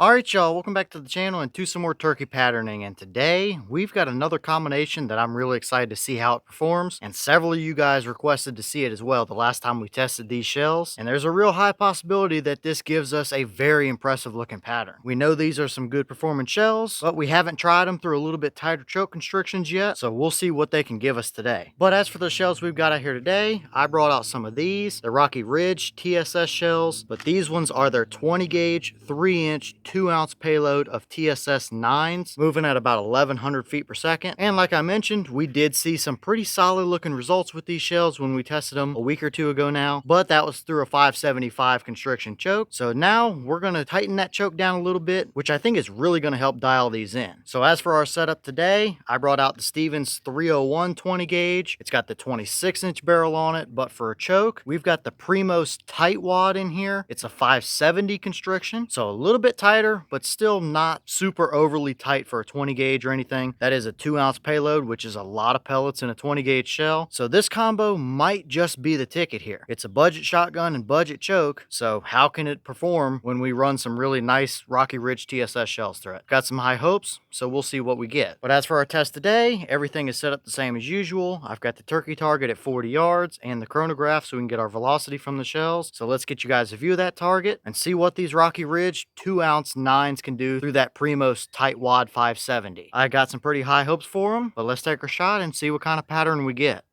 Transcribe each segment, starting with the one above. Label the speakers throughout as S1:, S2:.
S1: Alright y'all, welcome back to the channel and to some more turkey patterning, and today we've got another combination that I'm really excited to see how it performs, and several of you guys requested to see it as well the last time we tested these shells, and there's a real high possibility that this gives us a very impressive looking pattern. We know these are some good performing shells, but we haven't tried them through a little bit tighter choke constrictions yet, so we'll see what they can give us today. But as for the shells we've got out here today, I brought out some of these, the Rocky Ridge TSS shells, but these ones are their 20 gauge, 3-inch, 2-ounce payload of TSS 9s, moving at about 1100 feet per second. And like I mentioned, we did see some pretty solid looking results with these shells when we tested them a week or two ago now, but that was through a 575 constriction choke. So now we're going to tighten that choke down a little bit, which I think is really going to help dial these in. So as for our setup today, I brought out the Stevens 301 20 gauge. It's got the 26-inch barrel on it, but for a choke, we've got the Primos Tight Wad in here. It's a 570 constriction, so a little bit tighter, but still not super overly tight for a 20 gauge or anything. That is a 2-ounce payload, which is a lot of pellets in a 20 gauge shell. So this combo might just be the ticket here. It's a budget shotgun and budget choke, so how can it perform when we run some really nice Rocky Ridge TSS shells through it? Got some high hopes, so we'll see what we get. But as for our test today, everything is set up the same as usual. I've got the turkey target at 40 yards and the chronograph so we can get our velocity from the shells. So let's get you guys a view of that target and see what these Rocky Ridge 2-ounce 9s can do through that Primos Tight Wad 570. I got some pretty high hopes for them, but let's take a shot and see what kind of pattern we get.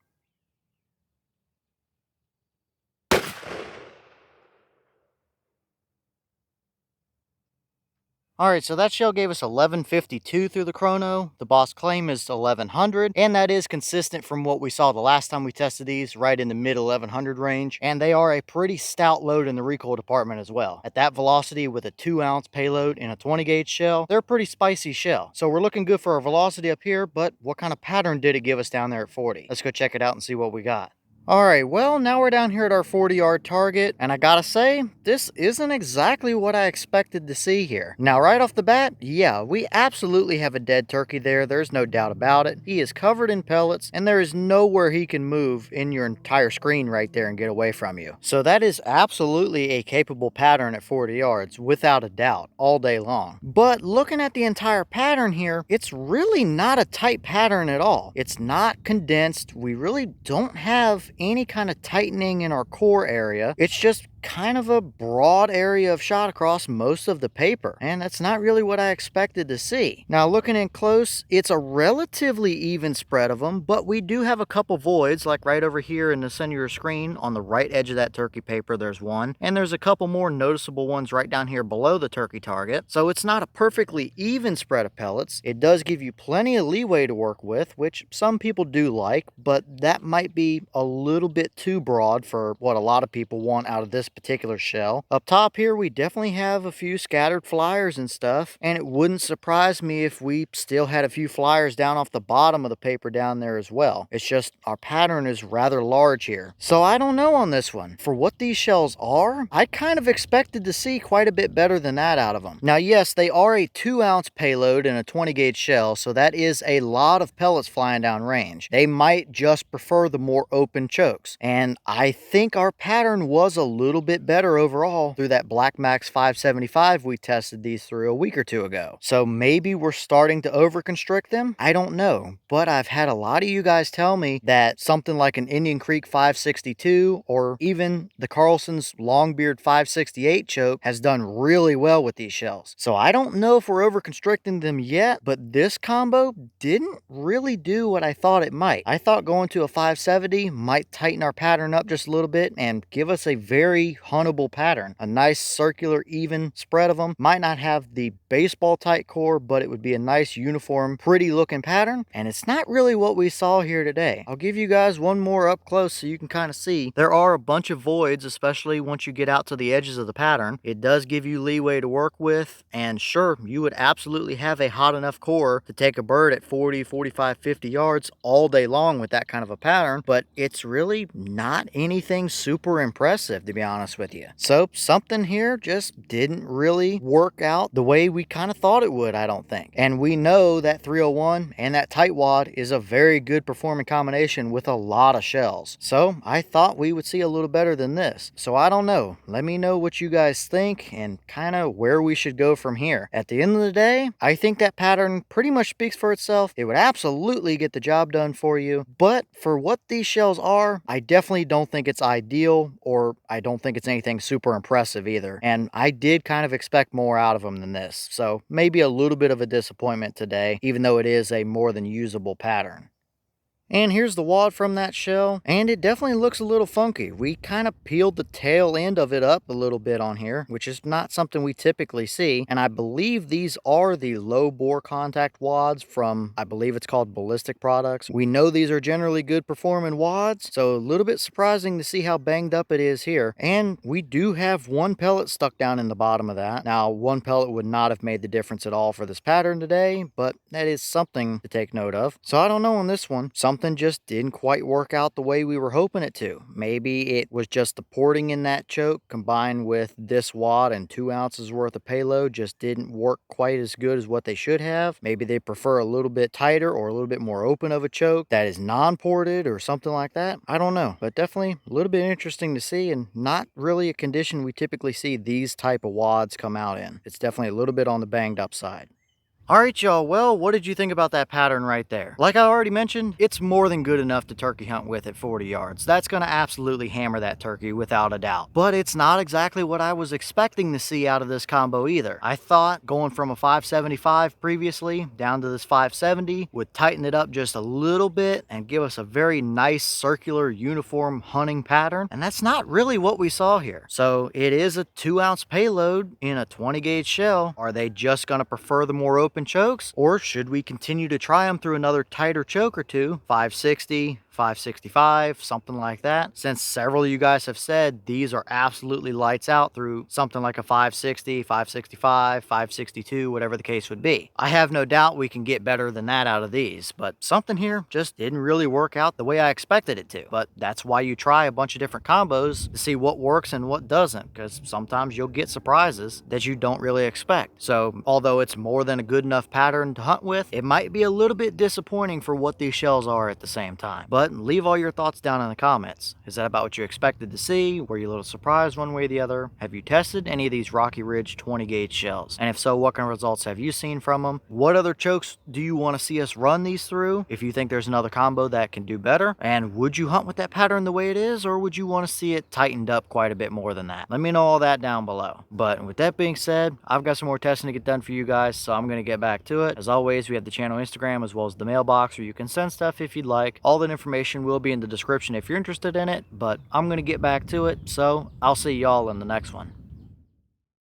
S1: Alright, so that shell gave us 1152 through the chrono. The boss claim is 1100, and that is consistent from what we saw the last time we tested these, right in the mid 1100 range. And they are a pretty stout load in the recoil department as well. At that velocity with a 2-ounce payload in a 20 gauge shell, they're a pretty spicy shell. So we're looking good for our velocity up here, but what kind of pattern did it give us down there at 40? Let's go check it out and see what we got. Alright, well, now we're down here at our 40-yard target, and I gotta say, this isn't exactly what I expected to see here. Now, right off the bat, yeah, we absolutely have a dead turkey there, there's no doubt about it. He is covered in pellets, and there is nowhere he can move in your entire screen right there and get away from you. So that is absolutely a capable pattern at 40 yards, without a doubt, all day long. But looking at the entire pattern here, it's really not a tight pattern at all. It's not condensed, we really don't have any kind of tightening in our core area. It's just kind of a broad area of shot across most of the paper, and that's not really what I expected to see. Now looking in close, it's a relatively even spread of them, but we do have a couple voids, like right over here in the center of your screen on the right edge of that turkey paper. There's one, and there's a couple more noticeable ones right down here below the turkey target. So it's not a perfectly even spread of pellets. It does give you plenty of leeway to work with, which some people do like, but that might be a little bit too broad for what a lot of people want out of this particular shell. Up top here, we definitely have a few scattered flyers and stuff, and it wouldn't surprise me if we still had a few flyers down off the bottom of the paper down there as well. It's just our pattern is rather large here. So I don't know on this one. For what these shells are, I kind of expected to see quite a bit better than that out of them. Now yes, they are a 2-ounce payload in a 20 gauge shell, so that is a lot of pellets flying down range. They might just prefer the more open chokes, and I think our pattern was a little bit better overall through that Black Max 575 we tested these through a week or two ago. So maybe we're starting to over constrict them. I don't know, but I've had a lot of you guys tell me that something like an Indian Creek 562 or even the Carlson's Longbeard 568 choke has done really well with these shells. So I don't know if we're over constricting them yet, but this combo didn't really do what I thought it might. I thought going to a 570 might tighten our pattern up just a little bit and give us a very huntable pattern. A nice circular even spread of them. Might not have the baseball tight core, but it would be a nice uniform pretty looking pattern, and it's not really what we saw here today. I'll give you guys one more up close so you can kind of see. There are a bunch of voids, especially once you get out to the edges of the pattern. It does give you leeway to work with, and sure, you would absolutely have a hot enough core to take a bird at 40, 45, 50 yards all day long with that kind of a pattern, but it's really not anything super impressive, to be honest. honest with you. So something here just didn't really work out the way we kind of thought it would, I don't think. And we know that 301 and that tight wad is a very good performing combination with a lot of shells. So I thought we would see a little better than this. So I don't know. Let me know what you guys think and kind of where we should go from here. At the end of the day, I think that pattern pretty much speaks for itself. It would absolutely get the job done for you. But for what these shells are, I definitely don't think it's ideal, or I don't think it's anything super impressive either. And I did kind of expect more out of them than this. So maybe a little bit of a disappointment today, even though it is a more than usable pattern. And here's the wad from that shell, and it definitely looks a little funky. We kind of peeled the tail end of it up a little bit on here, which is not something we typically see. And I believe these are the low bore contact wads from, I believe it's called Ballistic Products. We know these are generally good performing wads, so a little bit surprising to see how banged up it is here. And we do have one pellet stuck down in the bottom of that. Now, one pellet would not have made the difference at all for this pattern today, but that is something to take note of. So I don't know on this one. Something just didn't quite work out the way we were hoping it to. Maybe it was just the porting in that choke combined with this wad and 2 ounces worth of payload just didn't work quite as good as what they should have. Maybe they prefer a little bit tighter or a little bit more open of a choke that is non-ported or something like that. I don't know, but definitely a little bit interesting to see, and not really a condition we typically see these type of wads come out in. It's definitely a little bit on the banged up side. Alright y'all, well, what did you think about that pattern right there? Like I already mentioned, it's more than good enough to turkey hunt with at 40 yards. That's going to absolutely hammer that turkey without a doubt. But it's not exactly what I was expecting to see out of this combo either. I thought going from a 575 previously down to this 570 would tighten it up just a little bit and give us a very nice circular uniform hunting pattern. And that's not really what we saw here. So it is a 2 ounce payload in a 20 gauge shell. Are they just going to prefer the more open chokes, or should we continue to try them through another tighter choke or two, 560, 565, something like that? Since several of you guys have said these are absolutely lights out through something like a 560, 565, 562, whatever the case would be. I have no doubt we can get better than that out of these, but something here just didn't really work out the way I expected it to. But that's why you try a bunch of different combos to see what works and what doesn't, because sometimes you'll get surprises that you don't really expect. So although it's more than a good enough pattern to hunt with, it might be a little bit disappointing for what these shells are at the same time. But leave all your thoughts down in the comments. Is that about what you expected to see? Were you a little surprised one way or the other? Have you tested any of these Rocky Ridge 20 gauge shells? And if so, what kind of results have you seen from them? What other chokes do you want to see us run these through? If you think there's another combo that can do better? And would you hunt with that pattern the way it is, or would you want to see it tightened up quite a bit more than that? Let me know all that down below. But with that being said, I've got some more testing to get done for you guys, so I'm going to get back to it. As always, we have the channel Instagram as well as the mailbox where you can send stuff if you'd like. All that information will be in the description if you're interested in it, but I'm going to get back to it, so I'll see y'all in the next one.